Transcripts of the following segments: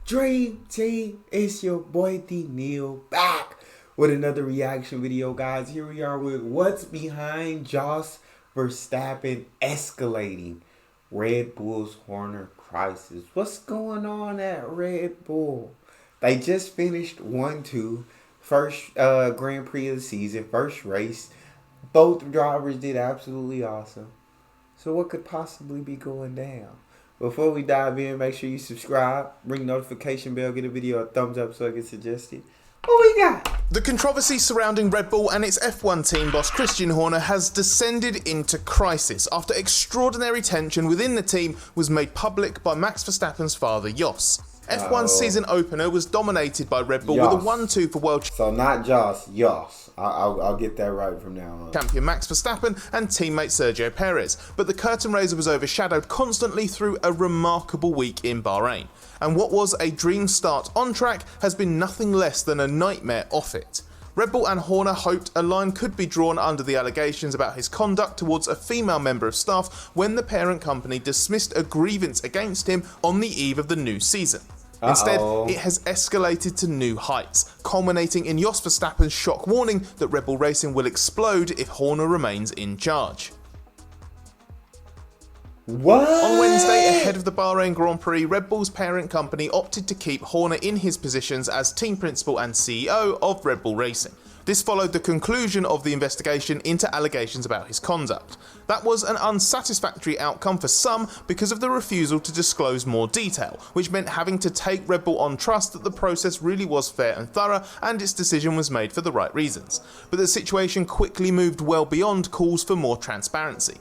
Dream Team, it's your boy Neal back with another reaction video, guys. Here we are with what's behind Jos Verstappen escalating Red Bull's Horner crisis. What's going on at Red Bull? They just finished 1-2, first Grand Prix of the season, first race. Both drivers did absolutely awesome. So what could possibly be going down? Before we dive in, make sure you subscribe, ring notification bell, get a video a thumbs up so I get suggested. What we got? The controversy surrounding Red Bull and its F1 team boss Christian Horner has descended into crisis after extraordinary tension within the team was made public by Max Verstappen's father, Jos. F1's season opener was dominated by Red Bull with a 1-2 for world So not Jos, Jos. I'll get that right from now on. champion Max Verstappen and teammate Sergio Perez, but the curtain raiser was overshadowed constantly through a remarkable week in Bahrain, and what was a dream start on track has been nothing less than a nightmare off it. Red Bull and Horner hoped a line could be drawn under the allegations about his conduct towards a female member of staff when the parent company dismissed a grievance against him on the eve of the new season. Instead, it has escalated to new heights, culminating in Jos Verstappen's shock warning that Red Bull Racing will explode if Horner remains in charge. What? On Wednesday, ahead of the Bahrain Grand Prix, Red Bull's parent company opted to keep Horner in his positions as team principal and CEO of Red Bull Racing. This followed the conclusion of the investigation into allegations about his conduct. That was an unsatisfactory outcome for some because of the refusal to disclose more detail, which meant having to take Red Bull on trust that the process really was fair and thorough and its decision was made for the right reasons. But the situation quickly moved well beyond calls for more transparency.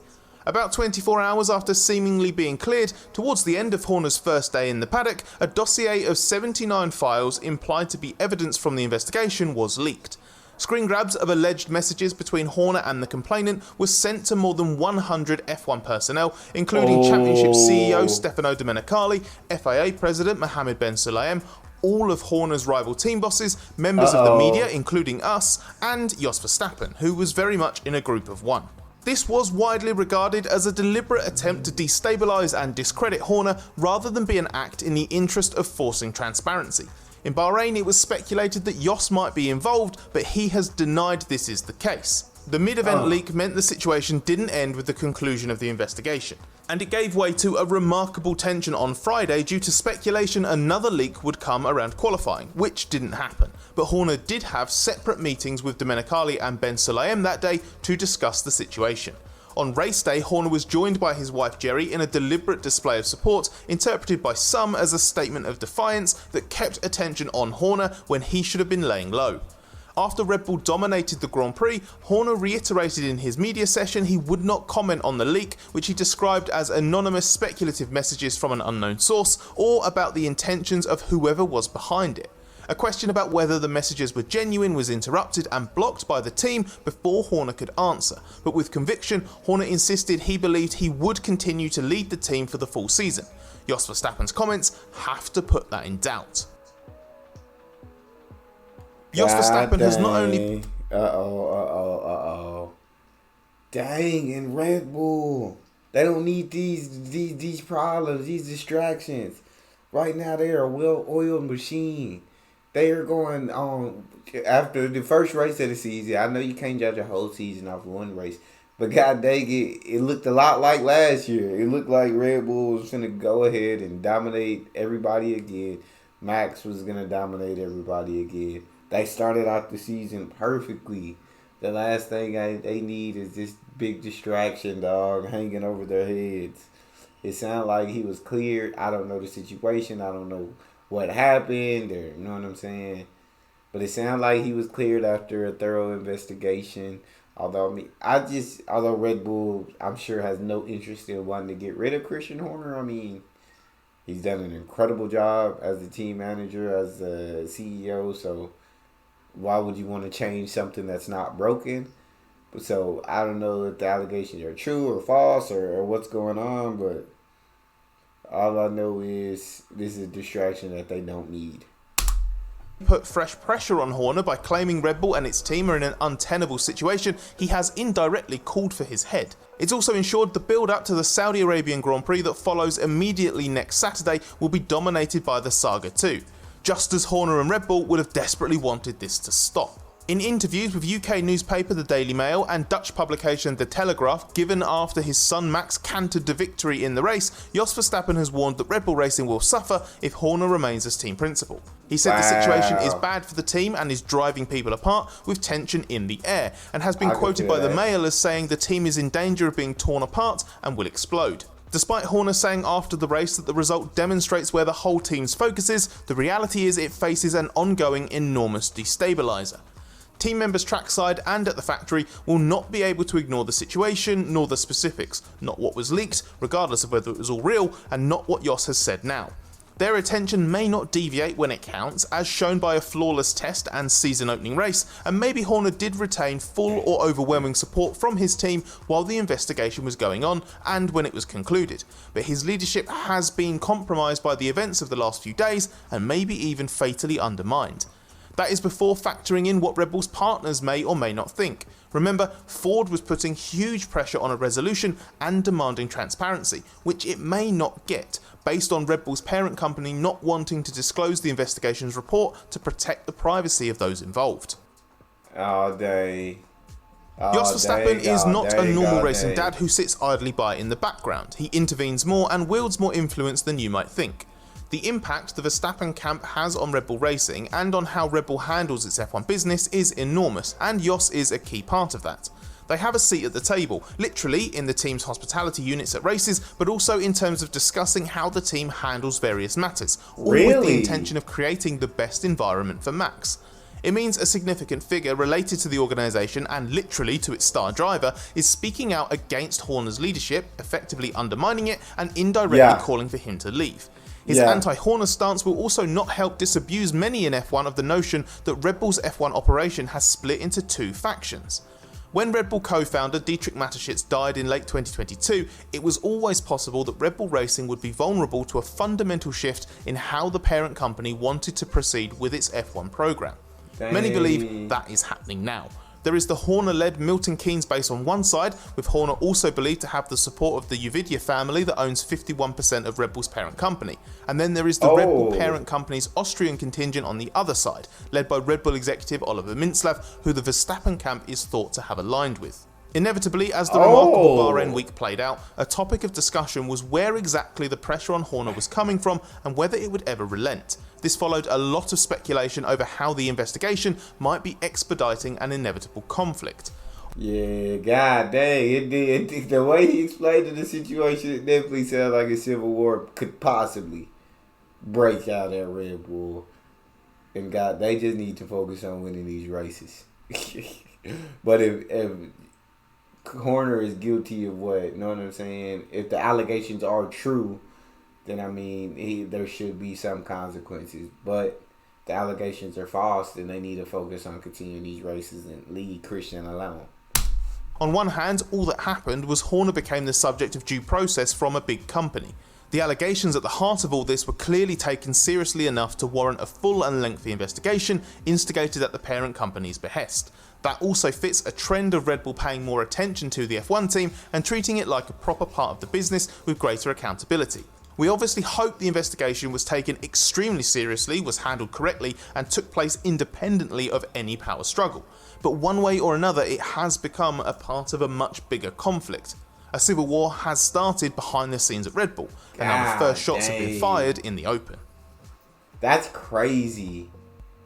About 24 hours after seemingly being cleared, towards the end of Horner's first day in the paddock, a dossier of 79 files implied to be evidence from the investigation was leaked. Screen grabs of alleged messages between Horner and the complainant were sent to more than 100 F1 personnel, including Championship CEO Stefano Domenicali, FIA President Mohammed Ben Sulayem, all of Horner's rival team bosses, members of the media, including us, and Jos Verstappen, who was very much in a group of one. This was widely regarded as a deliberate attempt to destabilise and discredit Horner rather than be an act in the interest of forcing transparency. In Bahrain, it was speculated that Jos might be involved, but he has denied this is the case. The mid-event leak meant the situation didn't end with the conclusion of the investigation, and it gave way to a remarkable tension on Friday due to speculation another leak would come around qualifying, which didn't happen. But Horner did have separate meetings with Domenicali and Ben Sulayem that day to discuss the situation. On race day, Horner was joined by his wife Jerry in a deliberate display of support, interpreted by some as a statement of defiance that kept attention on Horner when he should have been laying low. After Red Bull dominated the Grand Prix, Horner reiterated in his media session he would not comment on the leak, which he described as anonymous speculative messages from an unknown source, or about the intentions of whoever was behind it. A question about whether the messages were genuine was interrupted and blocked by the team before Horner could answer, but with conviction, Horner insisted he believed he would continue to lead the team for the full season. Jos Verstappen's comments have to put that in doubt. Jos Verstappen has not only... Dang, in Red Bull, they don't need these problems, these distractions. Right now, they are a well-oiled machine. They are going on after the first race of the season. I know you can't judge a whole season off one race, but god dang it looked a lot like last year. It looked like Red Bull was going to go ahead and dominate everybody again. Max was going to dominate everybody again. They started out the season perfectly. The last thing they need is this big distraction, dog, hanging over their heads. It sounded like he was cleared. I don't know the situation. I don't know what happened, or you know what I'm saying. But it sounded like he was cleared after a thorough investigation. Although although Red Bull, I'm sure, has no interest in wanting to get rid of Christian Horner. I mean, he's done an incredible job as a team manager, as a CEO. So why would you want to change something that's not broken? So I don't know if the allegations are true or false or what's going on, but all I know is this is a distraction that they don't need. put fresh pressure on Horner by claiming Red Bull and its team are in an untenable situation, he has indirectly called for his head. It's also ensured the build-up to the Saudi Arabian Grand Prix that follows immediately next Saturday will be dominated by the saga too, just as Horner and Red Bull would have desperately wanted this to stop. In interviews with UK newspaper The Daily Mail and Dutch publication The Telegraph given after his son Max cantered to victory in the race, Jos Verstappen has warned that Red Bull Racing will suffer if Horner remains as team principal. He said the situation is bad for the team and is driving people apart, with tension in the air, and has been quoted by The Mail as saying the team is in danger of being torn apart and will explode. Despite Horner saying after the race that the result demonstrates where the whole team's focus is, the reality is it faces an ongoing enormous destabiliser. Team members trackside and at the factory will not be able to ignore the situation nor the specifics, not what was leaked, regardless of whether it was all real, and not what Jos has said now. Their attention may not deviate when it counts, as shown by a flawless test and season opening race, and maybe Horner did retain full or overwhelming support from his team while the investigation was going on and when it was concluded, but his leadership has been compromised by the events of the last few days and maybe even fatally undermined. That is before factoring in what Red Bull's partners may or may not think. Remember, Ford was putting huge pressure on a resolution and demanding transparency, which it may not get, based on Red Bull's parent company not wanting to disclose the investigation's report to protect the privacy of those involved. All day. Jos Verstappen is not a normal racing dad who sits idly by in the background. He intervenes more and wields more influence than you might think. The impact the Verstappen camp has on Red Bull Racing and on how Red Bull handles its F1 business is enormous, and Jos is a key part of that. They have a seat at the table, literally in the team's hospitality units at races, but also in terms of discussing how the team handles various matters, all with the intention of creating the best environment for Max. It means a significant figure related to the organisation and literally to its star driver is speaking out against Horner's leadership, effectively undermining it and indirectly calling for him to leave. His anti-Horner stance will also not help disabuse many in F1 of the notion that Red Bull's F1 operation has split into two factions. When Red Bull co-founder Dietrich Mateschitz died in late 2022, it was always possible that Red Bull Racing would be vulnerable to a fundamental shift in how the parent company wanted to proceed with its F1 program. Many believe that is happening now. There is the Horner-led Milton Keynes base on one side, with Horner also believed to have the support of the Uvidia family that owns 51% of Red Bull's parent company. And then there is the Red Bull parent company's Austrian contingent on the other side, led by Red Bull executive Oliver Mintzlaff, who the Verstappen camp is thought to have aligned with. Inevitably, as the remarkable Bahrain week played out, a topic of discussion was where exactly the pressure on Horner was coming from and whether it would ever relent. This followed a lot of speculation over how the investigation might be expediting an inevitable conflict. Yeah, god dang, it did. The way he explained the situation, it definitely sounds like a civil war could possibly break out at Red Bull. And God, they just need to focus on winning these races. But if Horner is guilty of what, you know what I'm saying? If the allegations are true, then I mean, there should be some consequences. But the allegations are false, then they need to focus on continuing these races and leave Christian alone. On one hand, all that happened was Horner became the subject of due process from a big company. The allegations at the heart of all this were clearly taken seriously enough to warrant a full and lengthy investigation instigated at the parent company's behest. That also fits a trend of Red Bull paying more attention to the F1 team and treating it like a proper part of the business with greater accountability. We obviously hope the investigation was taken extremely seriously, was handled correctly, and took place independently of any power struggle. But one way or another, it has become a part of a much bigger conflict. A civil war has started behind the scenes at Red Bull, and now the first shots have been fired in the open. That's crazy.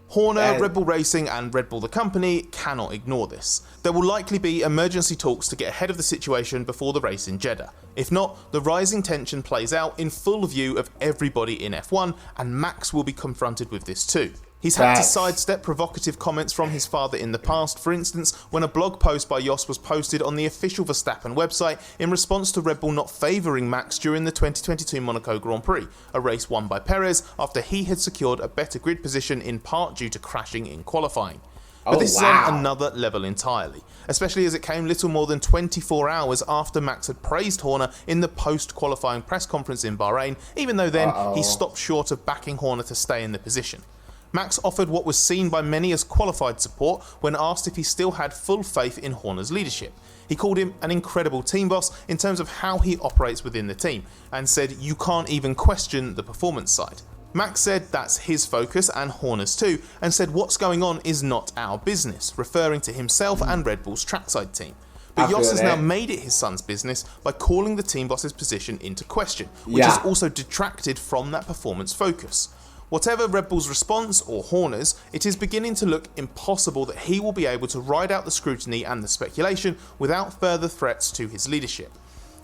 Horner, Red Bull Racing and Red Bull the company cannot ignore this. There will likely be emergency talks to get ahead of the situation before the race in Jeddah. If not, the rising tension plays out in full view of everybody in F1, and Max will be confronted with this too. He's had to sidestep provocative comments from his father in the past, for instance, when a blog post by Jos was posted on the official Verstappen website in response to Red Bull not favouring Max during the 2022 Monaco Grand Prix, a race won by Perez after he had secured a better grid position in part due to crashing in qualifying. But this is on another level entirely, especially as it came little more than 24 hours after Max had praised Horner in the post-qualifying press conference in Bahrain, even though then he stopped short of backing Horner to stay in the position. Max offered what was seen by many as qualified support when asked if he still had full faith in Horner's leadership. He called him an incredible team boss in terms of how he operates within the team, and said you can't even question the performance side. Max said that's his focus and Horner's too, and said what's going on is not our business, referring to himself and Red Bull's trackside team. But Jos has now made it his son's business by calling the team boss's position into question, which has also detracted from that performance focus. Whatever Red Bull's response, or Horner's, it is beginning to look impossible that he will be able to ride out the scrutiny and the speculation without further threats to his leadership.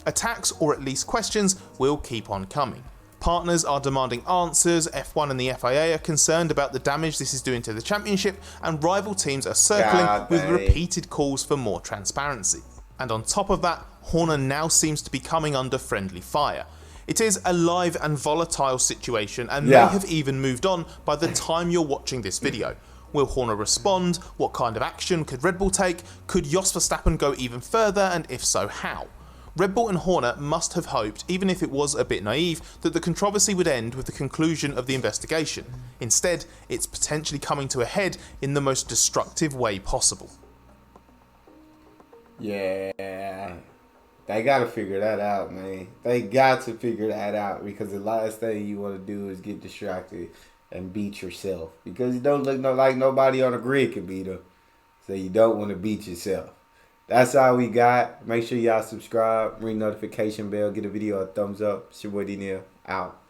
Attacks, or at least questions, will keep on coming. Partners are demanding answers, F1 and the FIA are concerned about the damage this is doing to the championship, and rival teams are circling with repeated calls for more transparency. And on top of that, Horner now seems to be coming under friendly fire. It is a live and volatile situation, and may have even moved on by the time you're watching this video. Will Horner respond? What kind of action could Red Bull take? Could Jos Verstappen go even further, and if so, how? Red Bull and Horner must have hoped, even if it was a bit naive, that the controversy would end with the conclusion of the investigation. Instead, it's potentially coming to a head in the most destructive way possible. Yeah. They gotta figure that out, man. They got to figure that out, because the last thing you want to do is get distracted and beat yourself, because you don't look like nobody on the grid can beat them. So you don't want to beat yourself. That's all we got. Make sure y'all subscribe, ring notification bell, get a video a thumbs up. It's your boy Neal, out.